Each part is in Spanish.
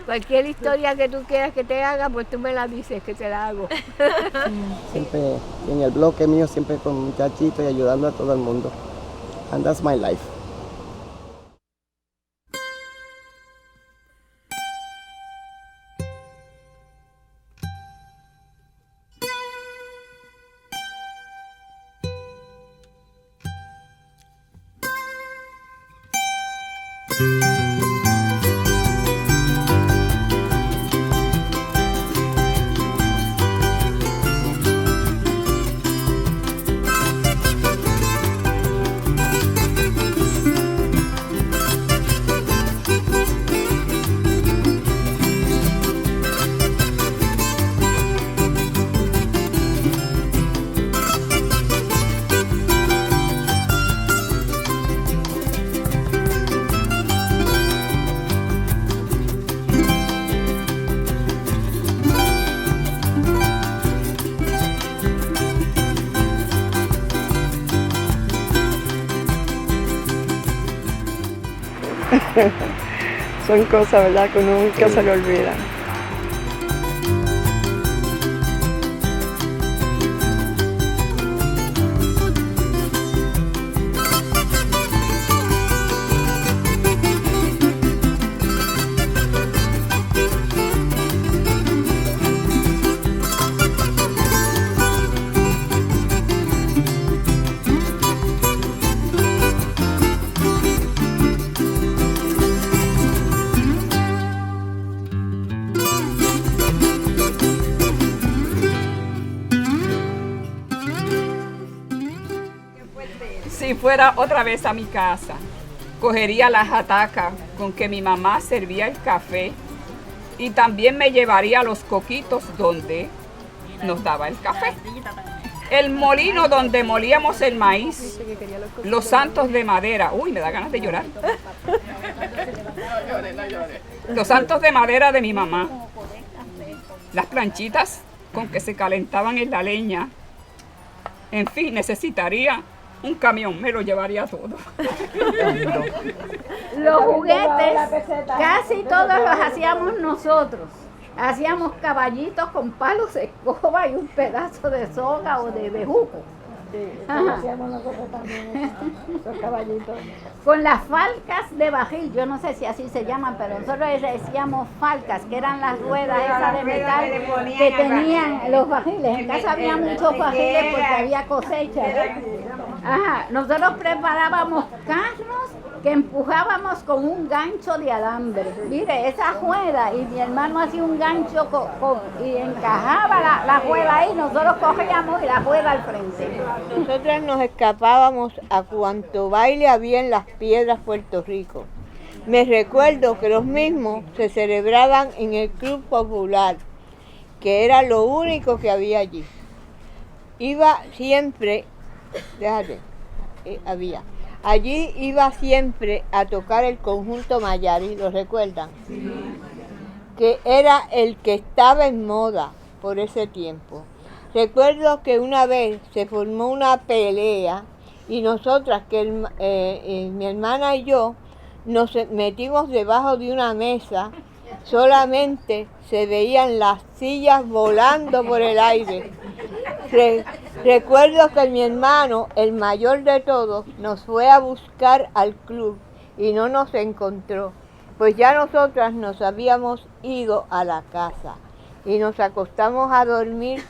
Cualquier historia que tú quieras que te haga, pues tú me la dices que te la hago. Siempre en el bloque mío, siempre con muchachitos y ayudando a todo el mundo. And that's my life. Son cosas, ¿verdad?, que uno nunca se le olvidan. Si fuera otra vez a mi casa, cogería la jataca con que mi mamá servía el café y también me llevaría a los coquitos donde nos daba el café. El molino donde molíamos el maíz, los santos de madera, uy, me da ganas de llorar. Los santos de madera de mi mamá, las planchitas con que se calentaban en la leña. En fin, necesitaría un camión, me lo llevaría todo. Los juguetes casi todos los hacíamos nosotros. Hacíamos caballitos con palos de escoba y un pedazo de soga o de bejuco. Sí, eso hacíamos nosotros también, esos caballitos. Con las falcas de bajil, yo no sé si así se llaman, pero nosotros les decíamos falcas, que eran las ruedas esas de metal que tenían los bajiles. En casa había muchos bajiles porque había cosecha. Ajá, nosotros preparábamos carros que empujábamos con un gancho de alambre. Mire, esa juela, y mi hermano hacía un gancho y encajaba la juela ahí, nosotros cogíamos y la juela al frente. Nosotras nos escapábamos a cuanto baile había en las piedras Puerto Rico. Me recuerdo que los mismos se celebraban en el Club Popular, que era lo único que había allí. Iba siempre, allí iba siempre a tocar el conjunto Mayari, ¿lo recuerdan? Sí. Que era el que estaba en moda por ese tiempo. Recuerdo que una vez se formó una pelea y nosotras, mi hermana y yo, nos metimos debajo de una mesa, solamente se veían las sillas volando por el aire. Recuerdo que mi hermano, el mayor de todos, nos fue a buscar al club y no nos encontró, pues ya nosotras nos habíamos ido a la casa y nos acostamos a dormir.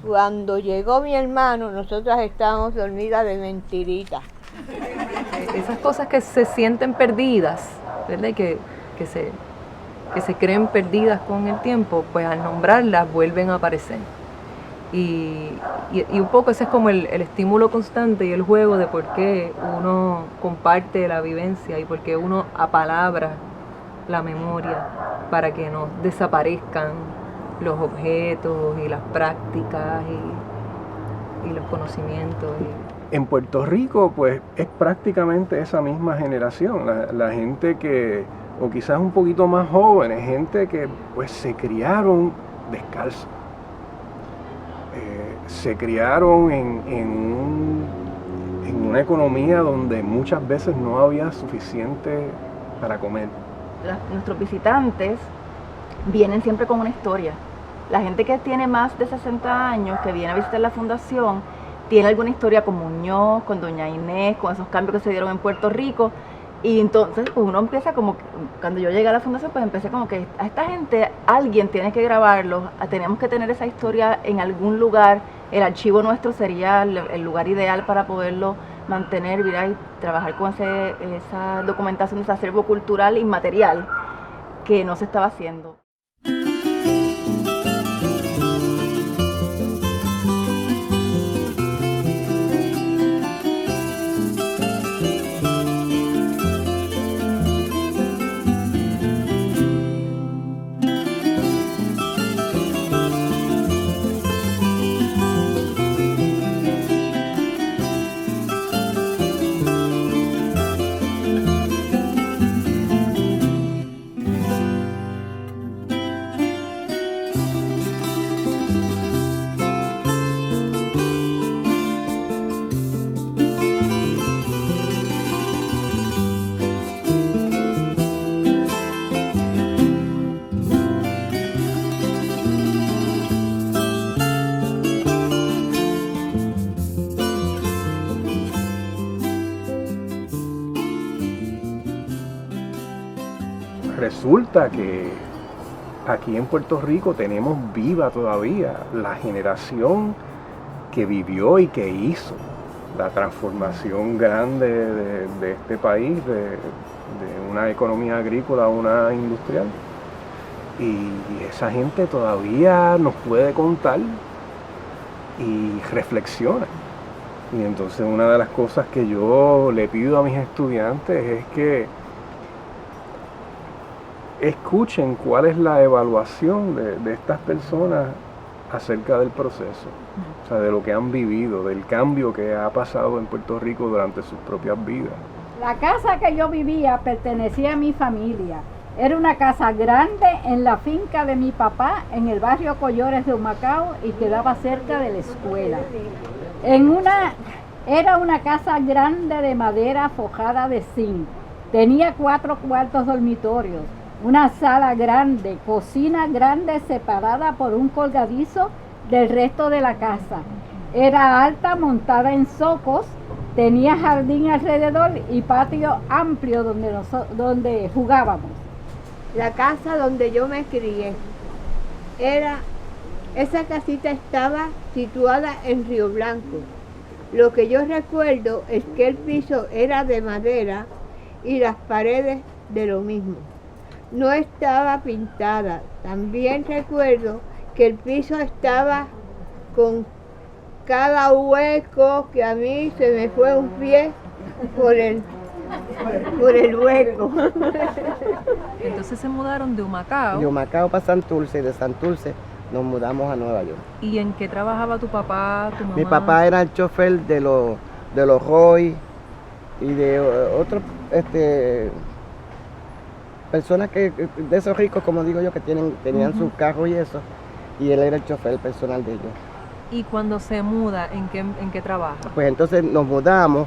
Cuando llegó mi hermano, nosotras estábamos dormidas de mentirita. Esas cosas que se sienten perdidas, ¿verdad? Que se creen perdidas con el tiempo, pues al nombrarlas vuelven a aparecer. Y un poco ese es como el estímulo constante y el juego de por qué uno comparte la vivencia y por qué uno apalabra la memoria para que no desaparezcan los objetos y las prácticas y los conocimientos. En Puerto Rico, pues, es prácticamente esa misma generación, la gente que, o quizás un poquito más jóvenes, gente que, pues, se criaron descalzos. Se criaron en una economía donde muchas veces no había suficiente para comer. nuestros visitantes vienen siempre con una historia. La gente que tiene más de 60 años, que viene a visitar la fundación, tiene alguna historia con Muñoz, con doña Inés, con esos cambios que se dieron en Puerto Rico. Y entonces pues uno empieza como, cuando yo llegué a la fundación, pues empecé como que a esta gente alguien tiene que grabarlo, tenemos que tener esa historia en algún lugar. El archivo nuestro sería el lugar ideal para poderlo mantener, y trabajar con esa documentación de ese acervo cultural inmaterial que no se estaba haciendo. Resulta que aquí en Puerto Rico tenemos viva todavía la generación que vivió y que hizo la transformación grande de este país, de una economía agrícola a una industrial. Y esa gente todavía nos puede contar y reflexiona. Y entonces una de las cosas que yo le pido a mis estudiantes es que escuchen cuál es la evaluación de estas personas acerca del proceso, o sea, de lo que han vivido, del cambio que ha pasado en Puerto Rico durante sus propias vidas. La casa que yo vivía pertenecía a mi familia. Era una casa grande en la finca de mi papá, en el barrio Collores de Humacao, y quedaba cerca de la escuela. Era una casa grande de madera forjada de zinc. Tenía 4 cuartos dormitorios, una sala grande, cocina grande separada por un colgadizo del resto de la casa. Era alta, montada en zocos, tenía jardín alrededor y patio amplio donde jugábamos. La casa donde yo me crié, esa casita estaba situada en Río Blanco. Lo que yo recuerdo es que el piso era de madera y las paredes de lo mismo. No estaba pintada. También recuerdo que el piso estaba con cada hueco, que a mí se me fue un pie por el hueco. Entonces se mudaron de Humacao. De Humacao para Santurce, y de Santurce nos mudamos a Nueva York. ¿Y en qué trabajaba tu papá, tu mamá? Mi papá era el chofer de los Roy y de otros personas de esos ricos, como digo yo, que tenían sus carros y eso, y él era el chofer personal de ellos. ¿Y cuando se muda, en qué trabaja? Pues entonces nos mudamos,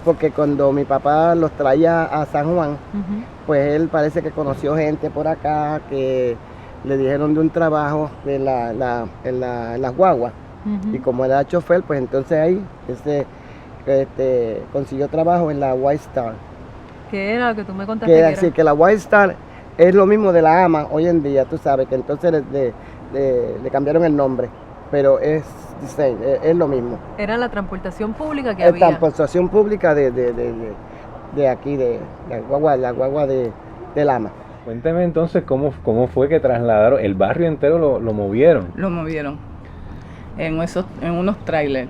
porque cuando mi papá los traía a San Juan, pues él parece que conoció gente por acá que le dijeron de un trabajo en las guaguas, y como era chofer, pues entonces ahí consiguió trabajo en la White Star. ¿Qué era lo que tú me contaste? Que Así que la White Star es lo mismo de la AMA hoy en día, tú sabes, que entonces le cambiaron el nombre, pero es lo mismo. Era la transportación pública que había. La transportación pública de aquí, de la guagua del AMA. Cuénteme entonces cómo fue que trasladaron, el barrio entero lo movieron. Lo movieron en unos trailers.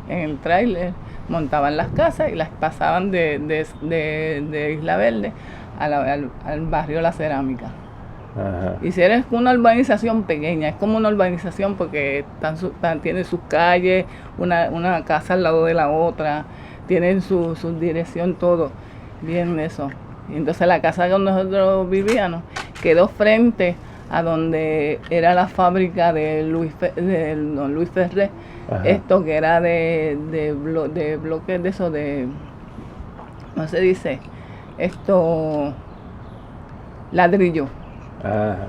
En el trailer montaban las casas y las pasaban de Isla Verde al barrio La Cerámica. Ajá. Hicieron una urbanización pequeña, es como una urbanización porque tiene sus calles, una casa al lado de la otra, tienen su dirección, todo, bien eso. Y entonces la casa donde nosotros vivíamos quedó frente a donde era la fábrica de don Luis Ferré. Ajá. Esto que era de bloques de eso, ¿cómo se dice? Esto, ladrillo. Ajá.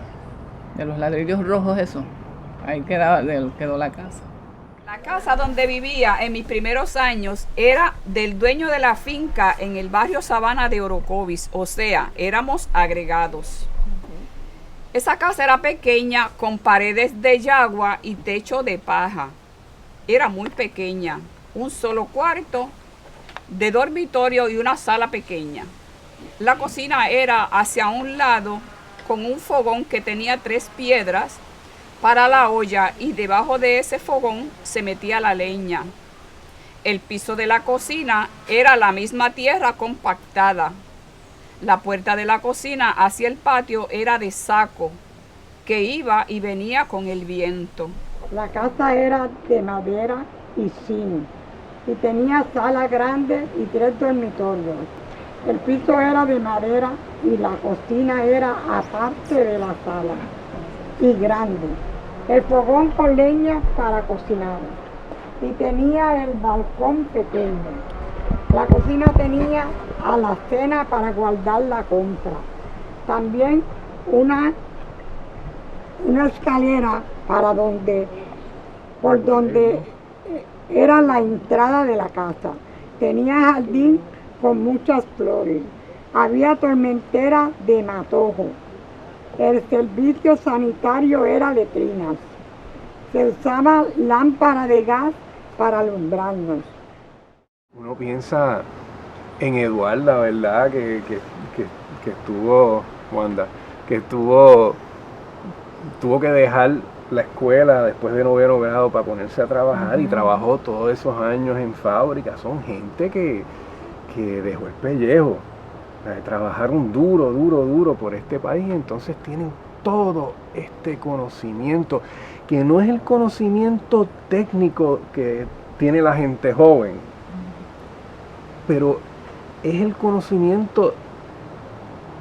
De los ladrillos rojos eso. Ahí quedó la casa. La casa donde vivía en mis primeros años era del dueño de la finca en el barrio Sabana de Orocovis, o sea, éramos agregados. Esa casa era pequeña, con paredes de yagua y techo de paja. Era muy pequeña, un solo cuarto de dormitorio y una sala pequeña. La cocina era hacia un lado con un fogón que tenía 3 piedras para la olla y debajo de ese fogón se metía la leña. El piso de la cocina era la misma tierra compactada. La puerta de la cocina hacia el patio era de saco, que iba y venía con el viento. La casa era de madera y zinc, y tenía sala grande y 3 dormitorios. El piso era de madera y la cocina era aparte de la sala, y grande. El fogón con leña para cocinar, y tenía el balcón pequeño. La cocina tenía alacena para guardar la compra. También una escalera por donde era la entrada de la casa. Tenía jardín con muchas flores. Había tormentera de matojo. El servicio sanitario era letrinas. Se usaba lámpara de gas para alumbrarnos. Uno piensa en Eduarda, ¿verdad? Que estuvo, Wanda, que tuvo que dejar la escuela después de 9º grado para ponerse a trabajar y trabajó todos esos años en fábrica. Son gente que dejó el pellejo. Trabajaron duro por este país, entonces tienen todo este conocimiento, que no es el conocimiento técnico que tiene la gente joven, pero es el conocimiento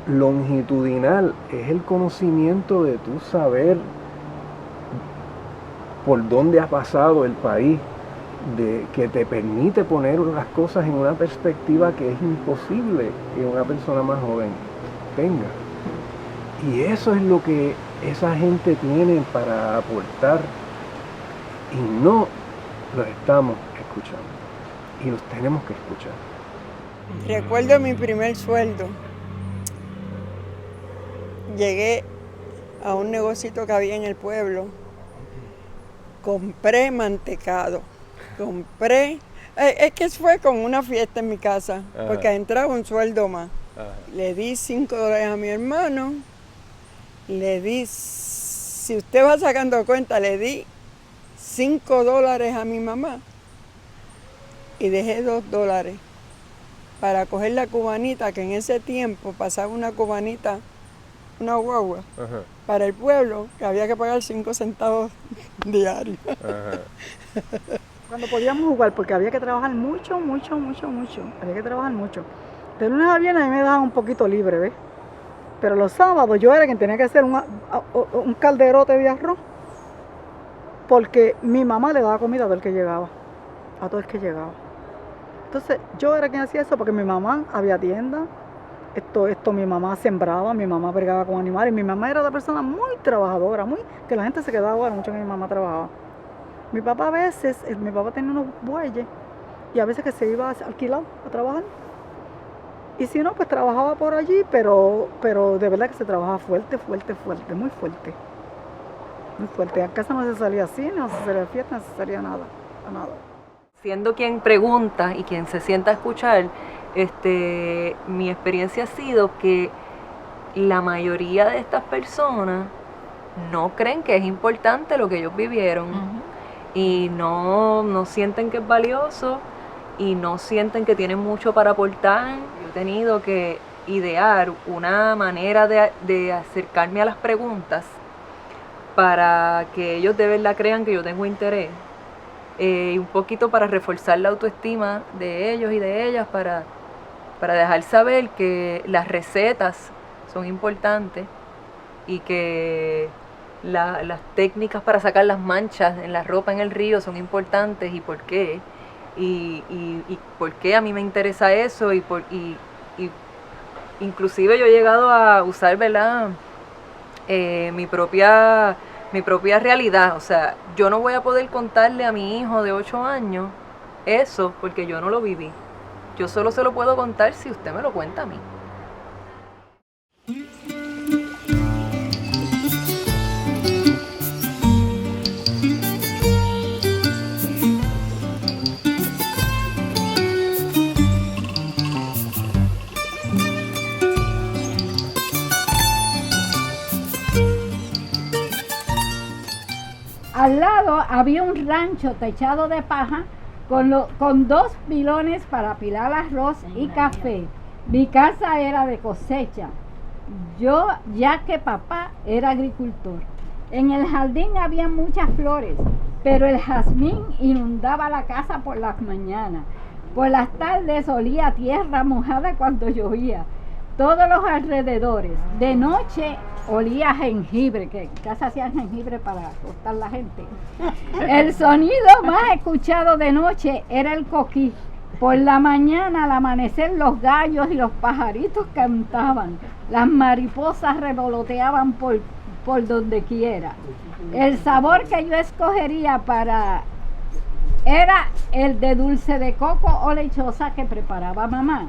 longitudinal, es el conocimiento de tu saber por dónde ha pasado el país, que te permite poner las cosas en una perspectiva que es imposible que una persona más joven tenga. Y eso es lo que esa gente tiene para aportar y no los estamos escuchando y los tenemos que escuchar. Recuerdo mi primer sueldo. Llegué a un negocito que había en el pueblo, compré mantecado. Es que fue como una fiesta en mi casa, porque entraba un sueldo más. Le di $5 a mi hermano, le di, si usted va sacando cuenta, le di $5 a mi mamá y dejé $2 para coger la cubanita, que en ese tiempo pasaba una cubanita, una guagua, para el pueblo, que había que pagar 5 centavos diarios. Cuando podíamos jugar, porque había que trabajar mucho. Había que trabajar mucho. De lunes a viernes a mí me daban un poquito libre, ¿ves? Pero los sábados yo era quien tenía que hacer un calderote de arroz, porque mi mamá le daba comida a todo el que llegaba. Entonces yo era quien hacía eso, porque mi mamá había tienda. Mi mamá sembraba, mi mamá bregaba con animales. Mi mamá era una persona muy trabajadora, que la gente se quedaba mucho que mi mamá trabajaba. Mi papá mi papá tenía unos bueyes y a veces que se iba alquilado a trabajar. Y si no, pues trabajaba por allí, pero de verdad que se trabajaba fuerte, muy fuerte. Muy fuerte. En casa no se salía así, no se salía fiesta, no se salía nada. Siendo quien pregunta y quien se sienta a escuchar, mi experiencia ha sido que la mayoría de estas personas no creen que es importante lo que ellos vivieron. Y no sienten que es valioso y no sienten que tienen mucho para aportar. Yo he tenido que idear una manera de acercarme a las preguntas para que ellos de verdad crean que yo tengo interés, y un poquito para reforzar la autoestima de ellos y de ellas, para dejar saber que las recetas son importantes y que las técnicas para sacar las manchas en la ropa en el río son importantes y por qué. Y por qué a mí me interesa eso y inclusive yo he llegado a usar, ¿verdad? Mi propia realidad. O sea, yo no voy a poder contarle a mi hijo de 8 años eso porque yo no lo viví. Yo solo se lo puedo contar si usted me lo cuenta a mí. Al lado había un rancho techado de paja con 2 pilones para pilar arroz y café. Mi casa era de cosecha, ya que papá era agricultor. En el jardín había muchas flores, pero el jazmín inundaba la casa por las mañanas. Por las tardes olía a tierra mojada cuando llovía. Todos los alrededores. De noche olía a jengibre, que en casa hacían jengibre para acostar la gente. El sonido más escuchado de noche era el coquí. Por la mañana, al amanecer, los gallos y los pajaritos cantaban. Las mariposas revoloteaban por donde quiera. El sabor que yo escogería era el de dulce de coco o lechosa que preparaba mamá.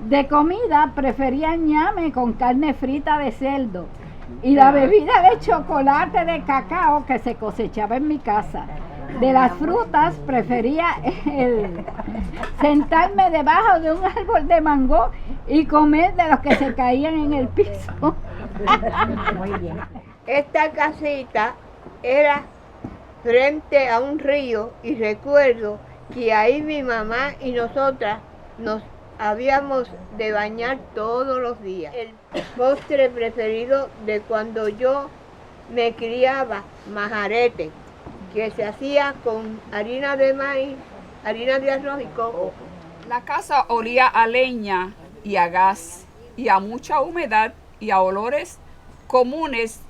De comida prefería ñame con carne frita de cerdo y la bebida de chocolate de cacao que se cosechaba en mi casa. De las frutas prefería sentarme debajo de un árbol de mango y comer de los que se caían en el piso. Muy bien. Esta casita era frente a un río y recuerdo que ahí mi mamá y nosotras nos habíamos de bañar todos los días. El postre preferido de cuando yo me criaba, majarete, que se hacía con harina de maíz, harina de arroz y coco. La casa olía a leña y a gas y a mucha humedad y a olores comunes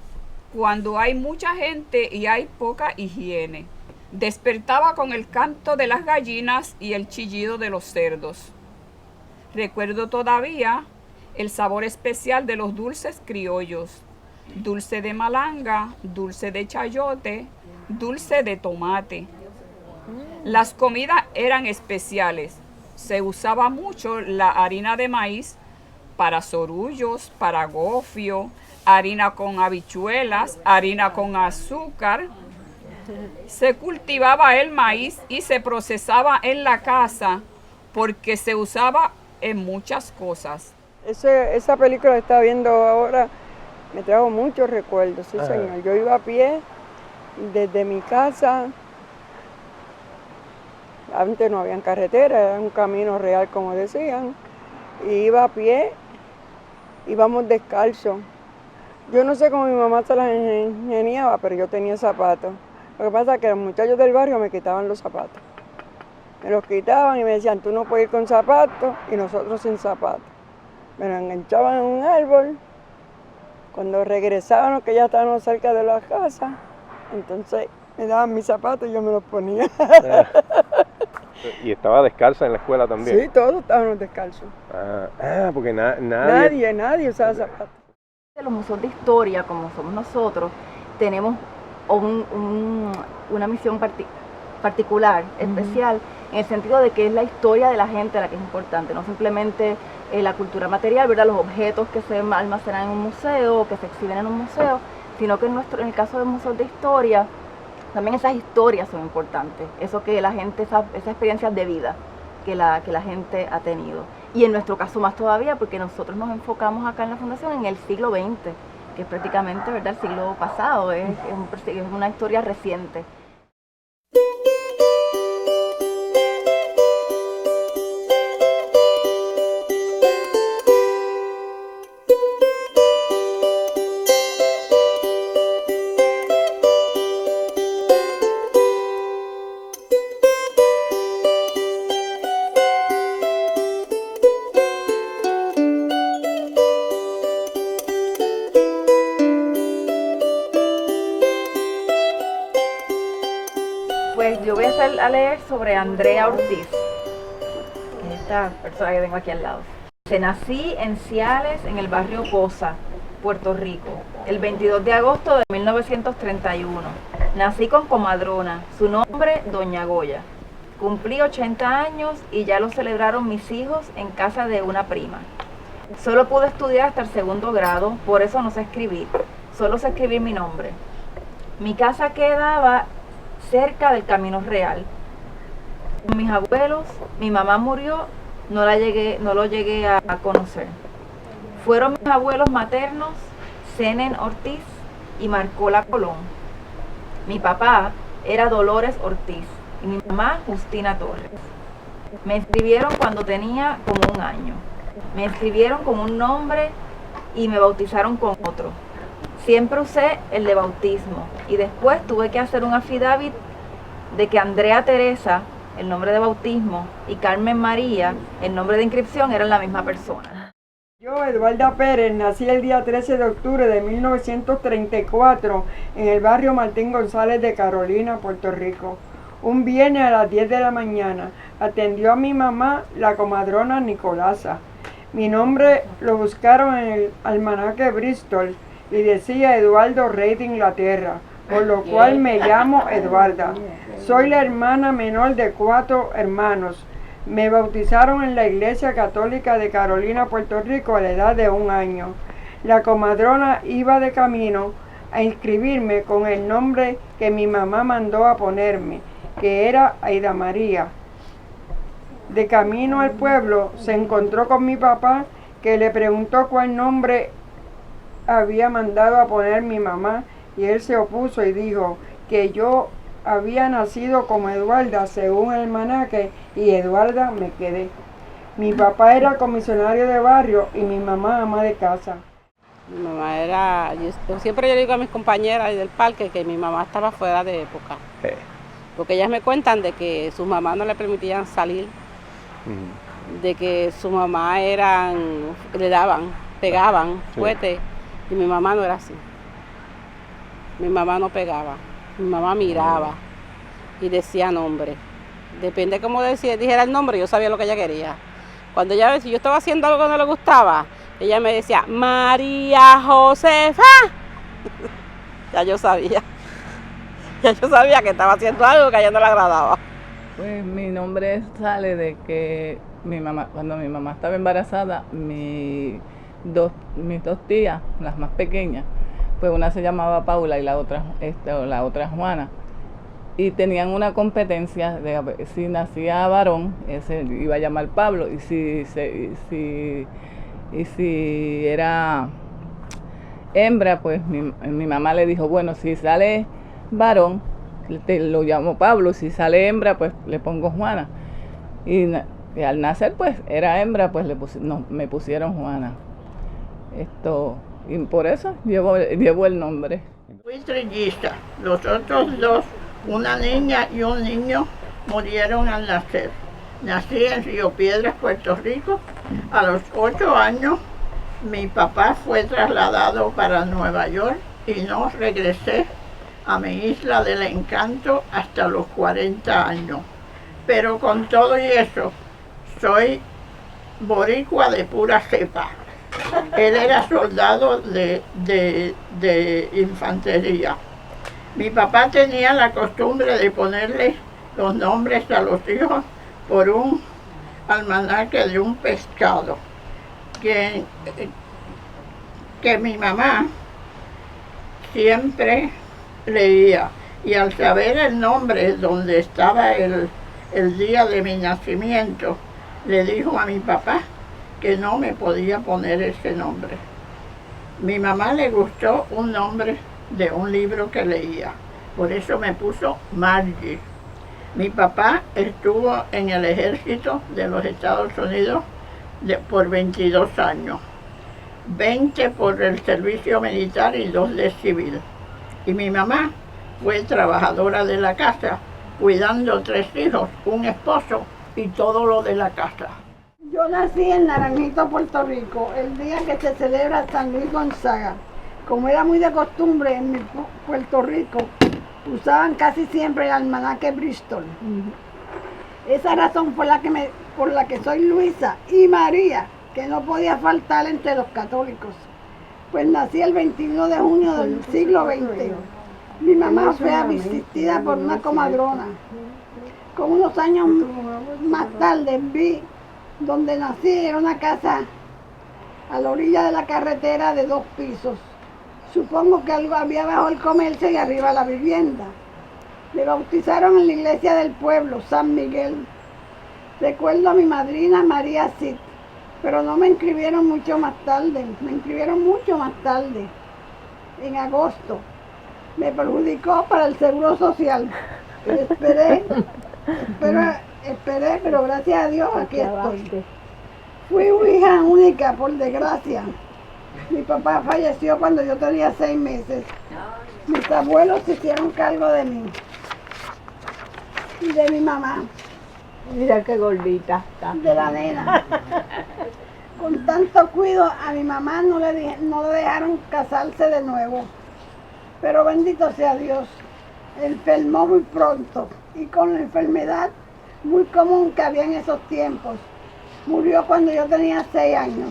cuando hay mucha gente y hay poca higiene. Despertaba con el canto de las gallinas y el chillido de los cerdos. Recuerdo todavía el sabor especial de los dulces criollos, dulce de malanga, dulce de chayote, dulce de tomate. Las comidas eran especiales. Se usaba mucho la harina de maíz para sorullos, para gofio, harina con habichuelas, harina con azúcar. Se cultivaba el maíz y se procesaba en la casa porque se usaba en muchas cosas. Esa película que estaba viendo ahora me trajo muchos recuerdos, sí señor. Yo iba a pie desde mi casa, antes no había carretera, era un camino real como decían, y iba a pie, íbamos descalzos. Yo no sé cómo mi mamá se las ingeniaba, pero yo tenía zapatos. Lo que pasa es que los muchachos del barrio me quitaban los zapatos. Me los quitaban y me decían, tú no puedes ir con zapatos, y nosotros sin zapatos. Me los enganchaban en un árbol. Cuando regresábamos, que ya estábamos cerca de la casa, entonces me daban mis zapatos y yo me los ponía. ¿Y estaba descalza en la escuela también? Sí, todos estábamos descalzos. Porque nadie... Nadie usaba zapatos. Los museos de historia, como somos nosotros, tenemos una misión particular, especial, en el sentido de que es la historia de la gente la que es importante, no simplemente la cultura material, ¿verdad? Los objetos que se almacenan en un museo o que se exhiben en un museo, sino que en el caso de museos de historia, también esas historias son importantes, eso que la gente, esas experiencias de vida que la gente ha tenido. Y en nuestro caso más todavía, porque nosotros nos enfocamos acá en la Fundación en el siglo XX, que es prácticamente, ¿verdad?, el siglo pasado, es una historia reciente. Pues yo voy a estar a leer sobre Andrea Ortiz, que es esta persona que tengo aquí al lado. Nací en Ciales, en el barrio Poza, Puerto Rico, el 22 de agosto de 1931. Nací con comadrona, su nombre Doña Goya. Cumplí 80 años y ya lo celebraron mis hijos en casa de una prima. Solo pude estudiar hasta el 2º grado, por eso no sé escribir, solo sé escribir mi nombre. Mi casa quedaba cerca del Camino Real. Con mis abuelos, mi mamá murió, no lo llegué a conocer. Fueron mis abuelos maternos, Zenén Ortiz y Marcola Colón. Mi papá era Dolores Ortiz y mi mamá Justina Torres. Me inscribieron cuando tenía como 1 año. Me inscribieron con un nombre y me bautizaron con otro. Siempre usé el de bautismo y después tuve que hacer un affidavit de que Andrea Teresa, el nombre de bautismo, y Carmen María, el nombre de inscripción, eran la misma persona. Yo, Eduarda Pérez, nací el día 13 de octubre de 1934 en el barrio Martín González de Carolina, Puerto Rico. Un viernes a las 10 de la mañana atendió a mi mamá la comadrona Nicolasa. Mi nombre lo buscaron en el almanaque Bristol y decía Eduardo, rey de Inglaterra, por lo cual me llamo Eduarda. Soy la hermana menor de 4 hermanos. Me bautizaron en la Iglesia Católica de Carolina, Puerto Rico, a la edad de 1 año. La comadrona iba de camino a inscribirme con el nombre que mi mamá mandó a ponerme, que era Aida María. De camino al pueblo se encontró con mi papá, que le preguntó cuál nombre había mandado a poner mi mamá, y él se opuso y dijo que yo había nacido como Eduarda según el almanaque y Eduarda me quedé. Mi papá era comisionario de barrio y mi mamá ama de casa. Mi mamá era, yo siempre le digo a mis compañeras del parque que mi mamá estaba fuera de época. Sí. Porque ellas me cuentan de que sus mamás no le permitían salir, de que su mamá le daban, pegaban fuerte, y mi mamá no era así. Mi mamá no pegaba, mi mamá miraba y decía nombre. Depende cómo dijera el nombre, yo sabía lo que ella quería. Cuando si yo estaba haciendo algo que no le gustaba, ella me decía, María Josefa. Ya yo sabía que estaba haciendo algo que a ella no le agradaba. Pues mi nombre sale de que cuando mi mamá estaba embarazada, mis dos tías, las más pequeñas, pues una se llamaba Paula y la otra Juana, y tenían una competencia de si nacía varón, ese iba a llamar Pablo, y si era hembra, pues mi mamá le dijo, bueno, si sale varón, lo llamo Pablo, si sale hembra, pues le pongo Juana. Y al nacer, pues era hembra, pues me pusieron Juana. Y por eso llevo el nombre. Fui trillista. Los otros 2, una niña y un niño, murieron al nacer. Nací en Río Piedras, Puerto Rico. A los 8 años, mi papá fue trasladado para Nueva York y no regresé a mi isla del encanto hasta los 40 años. Pero con todo y eso, soy boricua de pura cepa. Él era soldado de infantería. Mi papá tenía la costumbre de ponerle los nombres a los hijos por un almanaque de un pescado que mi mamá siempre leía, y al saber el nombre donde estaba el día de mi nacimiento, le dijo a mi papá que no me podía poner ese nombre. Mi mamá le gustó un nombre de un libro que leía, por eso me puso Margie. Mi papá estuvo en el ejército de los Estados Unidos por 22 años, 20 por el servicio militar y 2 de civil. Y mi mamá fue trabajadora de la casa, cuidando 3 hijos, un esposo y todo lo de la casa. Yo nací en Naranjito, Puerto Rico, el día que se celebra San Luis Gonzaga. Como era muy de costumbre en mi Puerto Rico, usaban casi siempre el almanaque Bristol. Esa razón por la que soy Luisa y María, que no podía faltar entre los católicos, pues nací el 21 de junio del siglo XX. Mi mamá fue asistida por una comadrona. Con unos años más tarde vi donde nací, era una casa a la orilla de la carretera de 2 pisos. Supongo que algo había bajo el comercio y arriba la vivienda. Me bautizaron en la iglesia del pueblo, San Miguel. Recuerdo a mi madrina María Cid, pero no me inscribieron mucho más tarde, en agosto. Me perjudicó para el seguro social. Esperé, pero gracias a Dios aquí estoy. Fui hija única, por desgracia. Mi papá falleció cuando yo tenía 6 meses. Mis abuelos se hicieron cargo de mí y de mi mamá. Mira qué gordita está. De la nena. Con tanto cuidado a mi mamá no le dejaron casarse de nuevo. Pero bendito sea Dios, enfermó muy pronto y con la enfermedad muy común que había en esos tiempos. Murió cuando yo tenía 6 años.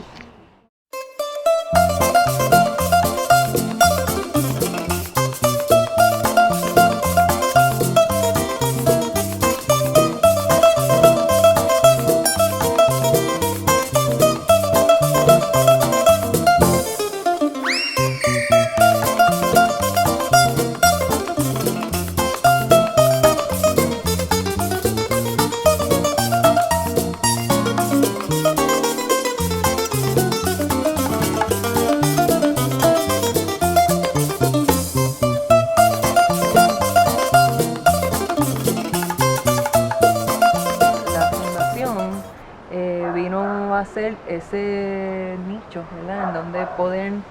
Ese nicho, ¿verdad? En donde pueden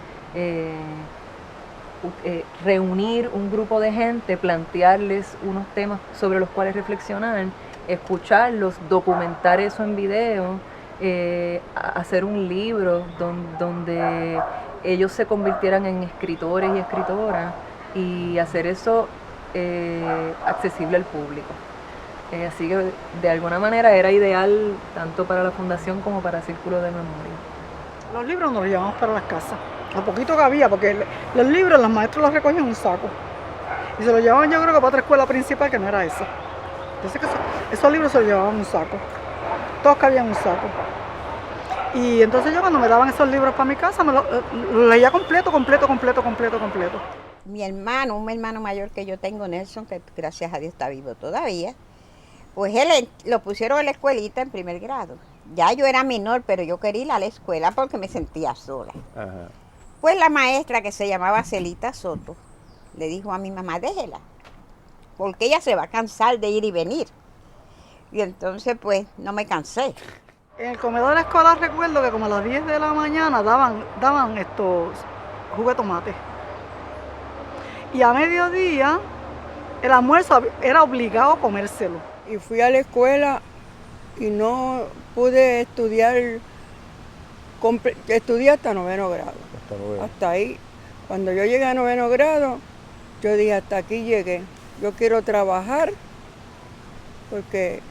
reunir un grupo de gente, plantearles unos temas sobre los cuales reflexionar, escucharlos, documentar eso en video, hacer un libro donde ellos se convirtieran en escritores y escritoras y hacer eso accesible al público. Así que de alguna manera era ideal tanto para la fundación como para el Círculo de Memoria. Los libros nos los llevamos para las casas, lo poquito que había, porque los libros los maestros los recogían en un saco y se los llevaban, yo creo que para otra escuela principal que no era esa. Entonces que esos libros se los llevaban en un saco, todos cabían en un saco. Y entonces yo cuando me daban esos libros para mi casa, me los leía completo. Mi hermano, un hermano mayor que yo tengo, Nelson, que gracias a Dios está vivo todavía, pues él lo pusieron en la escuelita en 1er grado. Ya yo era menor, pero yo quería ir a la escuela porque me sentía sola. Ajá. Pues la maestra, que se llamaba Celita Soto, le dijo a mi mamá, déjela, porque ella se va a cansar de ir y venir. Y entonces pues no me cansé. En el comedor escolar recuerdo que como a las 10 de la mañana daban estos jugo de tomate. Y a mediodía el almuerzo era obligado a comérselo. Y fui a la escuela y no pude estudiar, estudié hasta 9º grado. Hasta ahí. Cuando yo llegué a 9º grado, yo dije, hasta aquí llegué. Yo quiero trabajar porque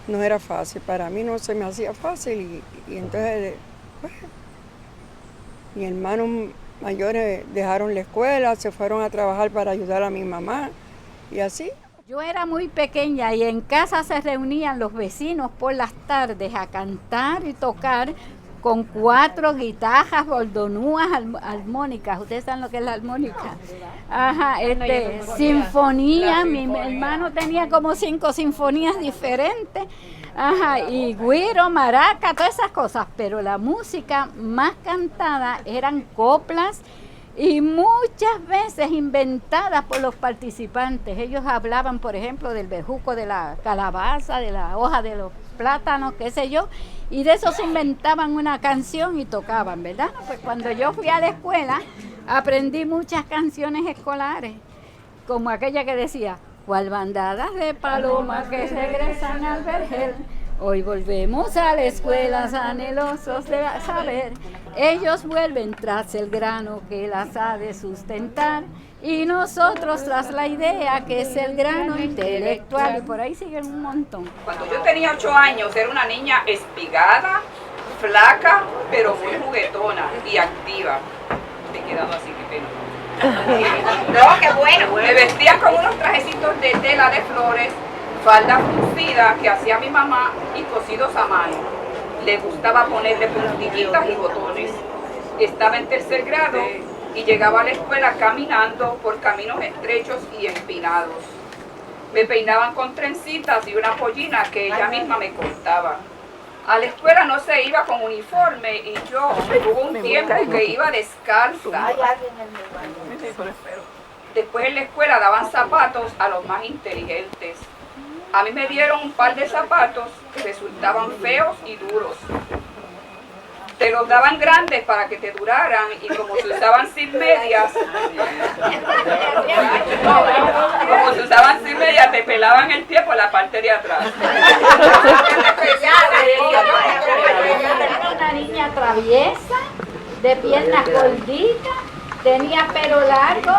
no era fácil. Para mí no se me hacía fácil y entonces, pues, mis hermanos mayores dejaron la escuela, se fueron a trabajar para ayudar a mi mamá y así. Yo era muy pequeña y en casa se reunían los vecinos por las tardes a cantar y tocar con 4 guitarras, bordonúas, armónicas. ¿Ustedes saben lo que es la armónica? Ajá, sinfonía. Mi hermano tenía como 5 sinfonías diferentes. Ajá, y güiro, maraca, todas esas cosas. Pero la música más cantada eran coplas y muchas veces inventadas por los participantes. Ellos hablaban, por ejemplo, del bejuco de la calabaza, de la hoja de los plátanos, qué sé yo, y de eso se inventaban una canción y tocaban, ¿verdad? Pues cuando yo fui a la escuela, aprendí muchas canciones escolares, como aquella que decía, cual bandadas de palomas que regresan al vergel, hoy volvemos a la escuela anhelosos de saber, ellos vuelven tras el grano que las ha de sustentar, y nosotros tras la idea que es el grano intelectual, y por ahí siguen un montón. Cuando yo tenía 8 años era una niña espigada, flaca, pero muy juguetona y activa. Te he quedado así, qué pena. No, qué bueno. Me vestía con unos trajecitos de tela de flores, falda fruncida que hacía mi mamá y cosidos a mano. Le gustaba ponerle puntillitas y botones. Estaba en tercer grado y llegaba a la escuela caminando por caminos estrechos y empinados. Me peinaban con trencitas y una pollina que ella misma me cortaba. A la escuela no se iba con uniforme y yo hubo un tiempo que iba descalza. Después en la escuela daban zapatos a los más inteligentes. A mí me dieron un par de zapatos que resultaban feos y duros. Te los daban grandes para que te duraran y como se usaban sin medias, te pelaban el pie por la parte de atrás. Era una niña traviesa, de piernas gorditas, tenía pelo largo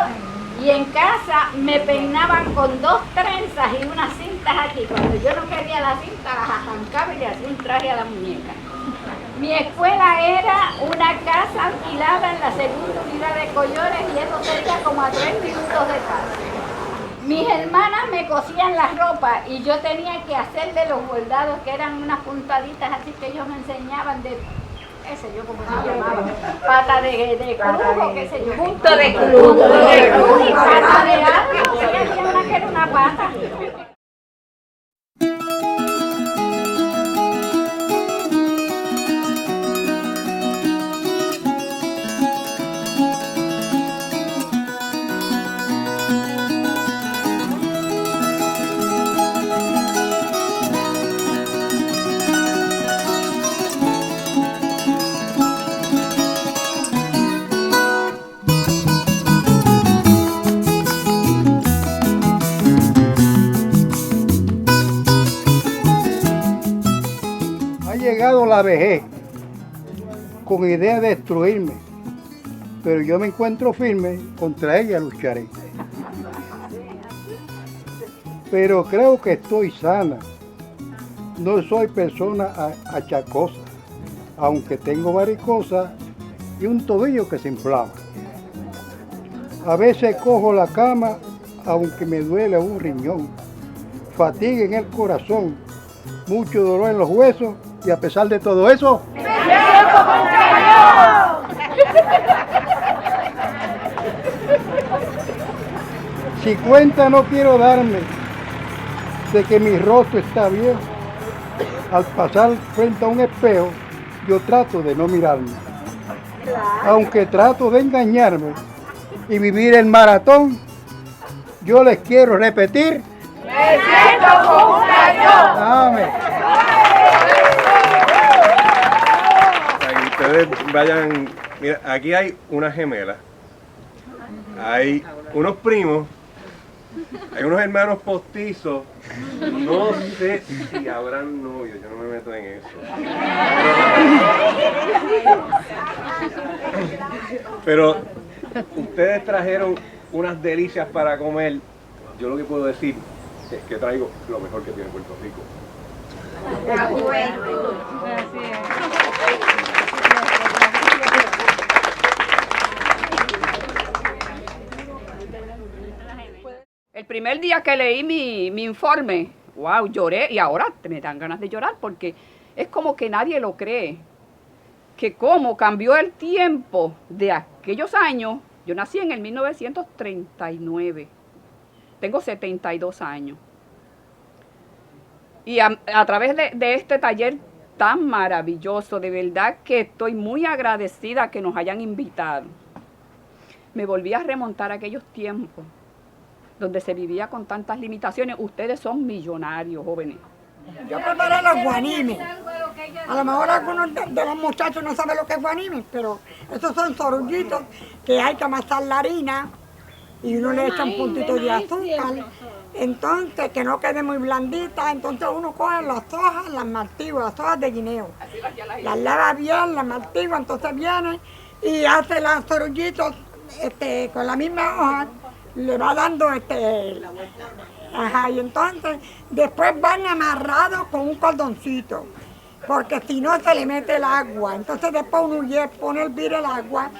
y en casa me peinaban con 2 trenzas y unas cintas aquí. Cuando yo no quería la cinta, las arrancaba y le hacía un traje a la muñeca. Mi escuela era una casa alquilada en la segunda unidad de Collores y eso cerca como a 3 minutos de casa. Mis hermanas me cosían la ropa y yo tenía que hacerle los bordados que eran unas puntaditas así que ellos me enseñaban de, qué sé yo cómo se llamaba, pata de cruz o qué sé yo. Punto de cruz. Y pata de algo, sí, había una que era una pata. Llegado la vejez con idea de destruirme, pero yo me encuentro firme, contra ella lucharé. Pero creo que estoy sana, no soy persona achacosa, aunque tengo varicosas y un tobillo que se inflama. A veces cojo la cama, aunque me duele un riñón, fatiga en el corazón, mucho dolor en los huesos. Y a pesar de todo eso, ¡me siento con si cuenta no quiero darme de que mi rostro está bien, al pasar frente a un espejo, yo trato de no mirarme. Aunque trato de engañarme y vivir el maratón, yo les quiero repetir, ¡me siento como un cañón! Amén. Ustedes vayan, mira, aquí hay una gemela, hay unos primos, hay unos hermanos postizos, no sé si habrán novios, yo no me meto en eso. Pero ustedes trajeron unas delicias para comer, yo lo que puedo decir es que traigo lo mejor que tiene Puerto Rico. El primer día que leí mi informe, wow, lloré y ahora me dan ganas de llorar porque es como que nadie lo cree. Que cómo cambió el tiempo de aquellos años. Yo nací en el 1939, tengo 72 años. Y a través de este taller tan maravilloso, de verdad que estoy muy agradecida que nos hayan invitado. Me volví a remontar a aquellos tiempos donde se vivía con tantas limitaciones. Ustedes son millonarios, jóvenes. Yo preparé los guanimes. A lo mejor algunos de los muchachos no saben lo que es guanimes, pero estos son sorullitos que hay que amasar la harina y uno le echa un puntito de azúcar. Entonces, que no quede muy blandita, entonces uno coge las hojas, las martigua, las hojas de guineo. Las lava bien, las martigua, entonces viene y hace los sorullitos con la misma hoja, le va dando ajá, y entonces después van amarrados con un cordoncito. porque si no se le mete el agua. Entonces después uno pone a hervir el agua,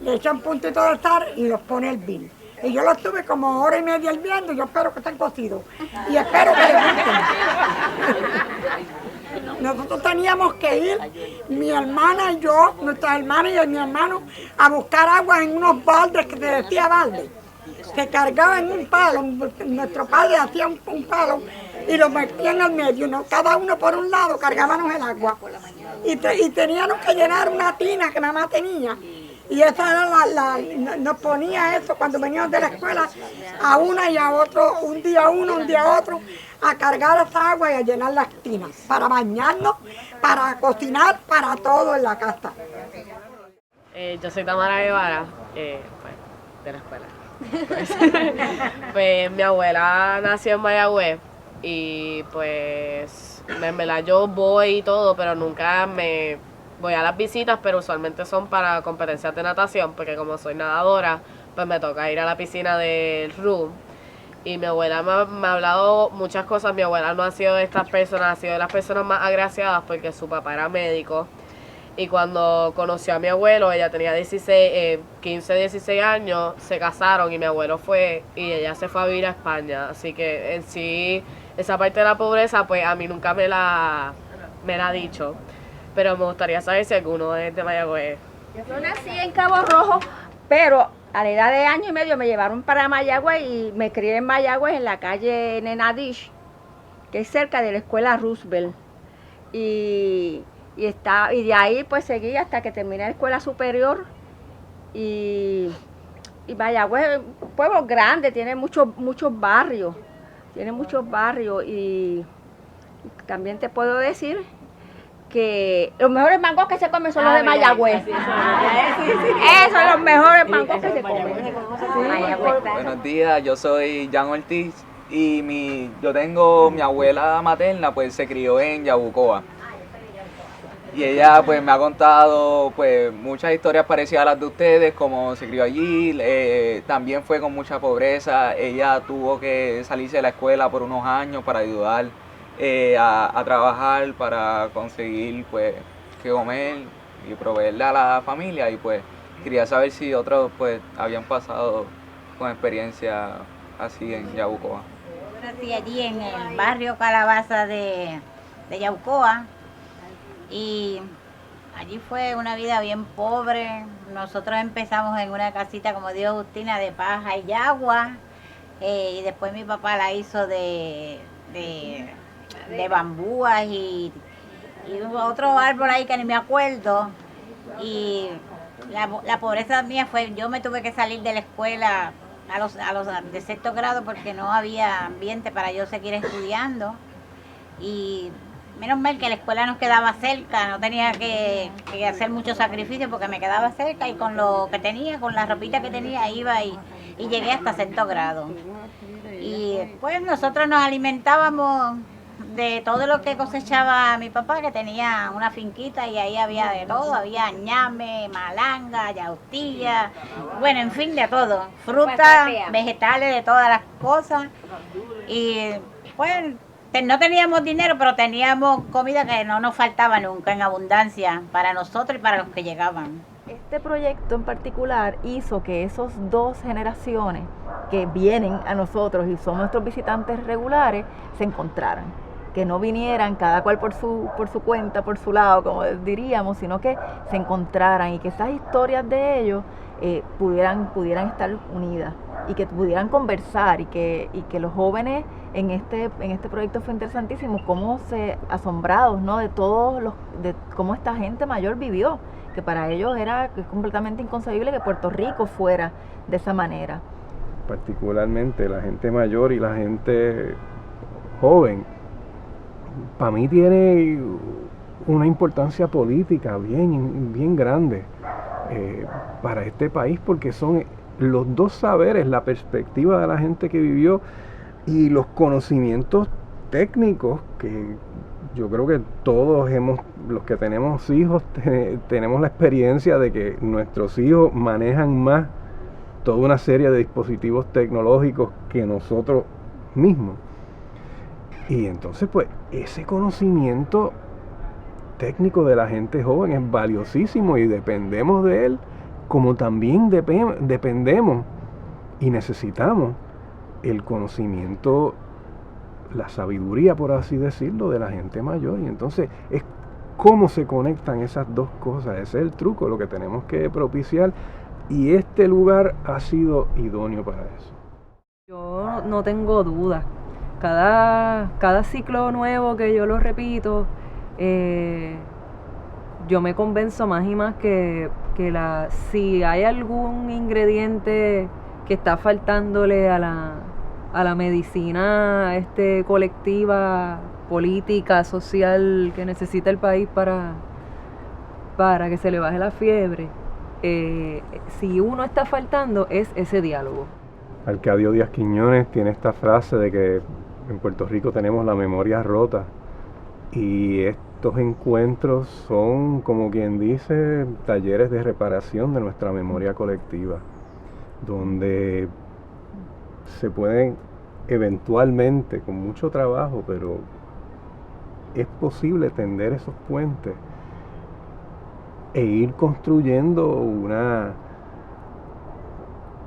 le echa un puntito de sal y los pone a hervir. Y yo los tuve como hora y media hirviendo y yo espero que estén cocidos. Y espero que les gusten. Nosotros teníamos que ir, mi hermana y yo, nuestra hermana y mi hermano, a buscar agua en unos baldes que se decía balde. Se cargaba en un palo, nuestro padre hacía un palo y lo metía en el medio, ¿no? Cada uno por un lado cargábamos el agua. Y teníamos que llenar una tina que mamá tenía. Y esa era nos ponía eso cuando veníamos de la escuela a una y a otro, un día uno, un día otro, a cargar esa agua y a llenar las tinas, para bañarnos, para cocinar, para todo en la casa. Yo soy Tamara Guevara, de la escuela. Pues mi abuela nació en Mayagüez y pues en verdad yo voy y todo, pero nunca voy a las visitas, pero usualmente son para competencias de natación, porque como soy nadadora, pues me toca ir a la piscina del room. Y mi abuela me ha hablado muchas cosas. Mi abuela no ha sido de estas personas, ha sido de las personas más agraciadas porque su papá era médico. Y cuando conoció a mi abuelo, ella tenía 15, 16 años, se casaron y mi abuelo fue y ella se fue a vivir a España. Así que en sí, esa parte de la pobreza, pues a mí nunca me la ha dicho. Pero me gustaría saber si alguno es de Mayagüez. Yo nací en Cabo Rojo, pero a la edad de año y medio me llevaron para Mayagüez y me crié en Mayagüez en la calle Nenadish, que es cerca de la escuela Roosevelt. Y de ahí pues seguí hasta que terminé la escuela superior. Y Mayagüez es un pueblo grande, tiene muchos barrios. Tiene muchos barrios y también te puedo decir que los mejores mangos que se comen son los de Mayagüez. Esos son los mejores mangos que se comen. Buenos días, yo soy Jan Ortiz y yo tengo mi abuela materna, pues se crió en Yabucoa. Y ella pues me ha contado pues muchas historias parecidas a las de ustedes, como se crió allí, también fue con mucha pobreza. Ella tuvo que salirse de la escuela por unos años para ayudar a trabajar para conseguir pues qué comer y proveerle a la familia, y pues quería saber si otros pues habían pasado con experiencia así en Yabucoa. Yo nací allí en el barrio Calabaza de Yabucoa y allí fue una vida bien pobre. Nosotros empezamos en una casita, como dijo Justina, de paja y agua, y después mi papá la hizo de bambúas y otro árbol ahí que ni me acuerdo. Y la pobreza mía fue, yo me tuve que salir de la escuela a los de sexto grado porque no había ambiente para yo seguir estudiando. Y menos mal que la escuela nos quedaba cerca, no tenía que hacer mucho sacrificio porque me quedaba cerca, y con lo que tenía, con la ropita que tenía, iba y llegué hasta sexto grado. Y pues nosotros nos alimentábamos de todo lo que cosechaba mi papá, que tenía una finquita y ahí había de todo, había ñame, malanga, yautilla, bueno, en fin, de todo, frutas, vegetales, de todas las cosas. Y pues no teníamos dinero, pero teníamos comida que no nos faltaba nunca, en abundancia, para nosotros y para los que llegaban. Este proyecto en particular hizo que esos dos generaciones que vienen a nosotros y son nuestros visitantes regulares se encontraran, que no vinieran cada cual por su cuenta, por su lado, como diríamos, sino que se encontraran y que esas historias de ellos pudieran estar unidas y que pudieran conversar, y que los jóvenes en este proyecto fue interesantísimo, cómo asombrados, ¿no?, de cómo esta gente mayor vivió, que para ellos era completamente inconcebible que Puerto Rico fuera de esa manera. Particularmente la gente mayor y la gente joven, para mí tiene una importancia política bien grande para este país, porque son los dos saberes, la perspectiva de la gente que vivió y los conocimientos técnicos que yo creo que todos los que tenemos hijos, tenemos la experiencia de que nuestros hijos manejan más toda una serie de dispositivos tecnológicos que nosotros mismos. Y entonces pues ese conocimiento técnico de la gente joven es valiosísimo y dependemos de él, como también dependemos y necesitamos el conocimiento, la sabiduría, por así decirlo, de la gente mayor. Y entonces es cómo se conectan esas dos cosas. Ese es el truco, lo que tenemos que propiciar, y este lugar ha sido idóneo para eso. Yo no tengo duda. Cada ciclo nuevo que yo lo repito, yo me convenzo más y más que si hay algún ingrediente que está faltándole a la medicina colectiva, política, social que necesita el país para que se le baje la fiebre, si uno está faltando es ese diálogo. Arcadio Díaz Quiñones tiene esta frase de que en Puerto Rico tenemos la memoria rota, y estos encuentros son, como quien dice, talleres de reparación de nuestra memoria colectiva, donde se pueden eventualmente, con mucho trabajo, pero es posible tender esos puentes e ir construyendo una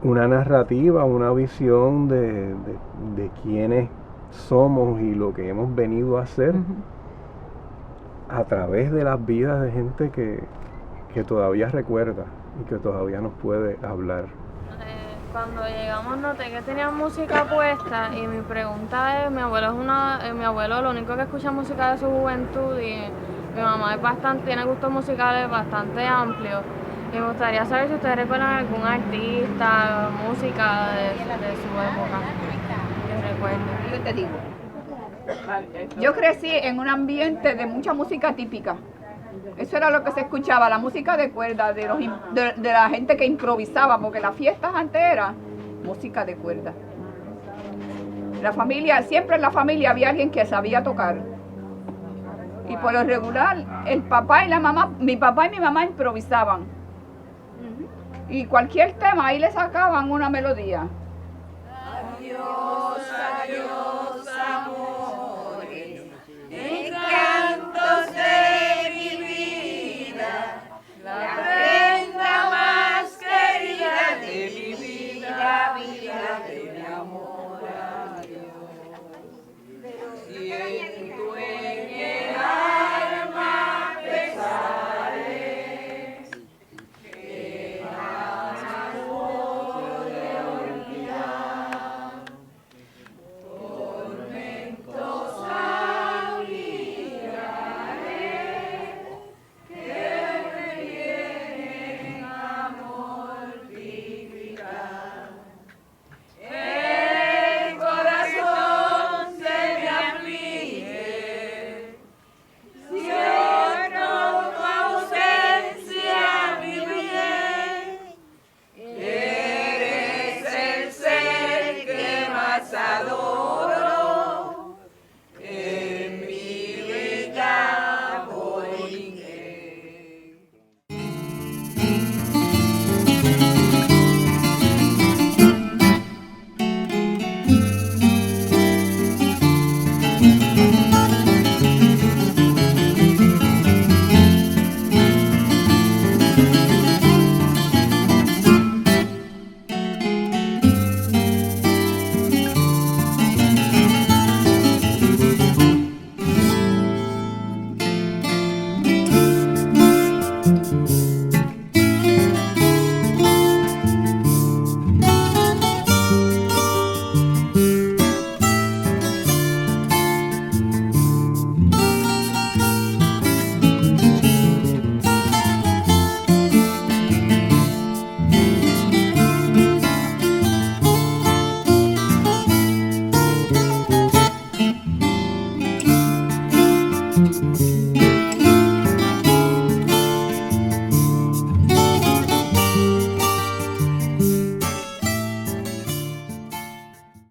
narrativa, una visión de quiénes somos y lo que hemos venido a hacer a través de las vidas de gente que todavía recuerda y que todavía nos puede hablar. Cuando llegamos noté que tenían música puesta, y mi pregunta es, mi abuelo lo único que escucha música de su juventud, y mi mamá tiene gustos musicales bastante amplios. Y me gustaría saber si ustedes recuerdan algún artista, música de su época que recuerden. Yo te digo, yo crecí en un ambiente de mucha música típica. Eso era lo que se escuchaba, la música de cuerda, de la gente que improvisaba, porque las fiestas antes eran música de cuerda. Siempre en la familia había alguien que sabía tocar. Y por lo regular, el papá y la mamá, mi papá y mi mamá improvisaban. Y cualquier tema, ahí le sacaban una melodía. Adiós.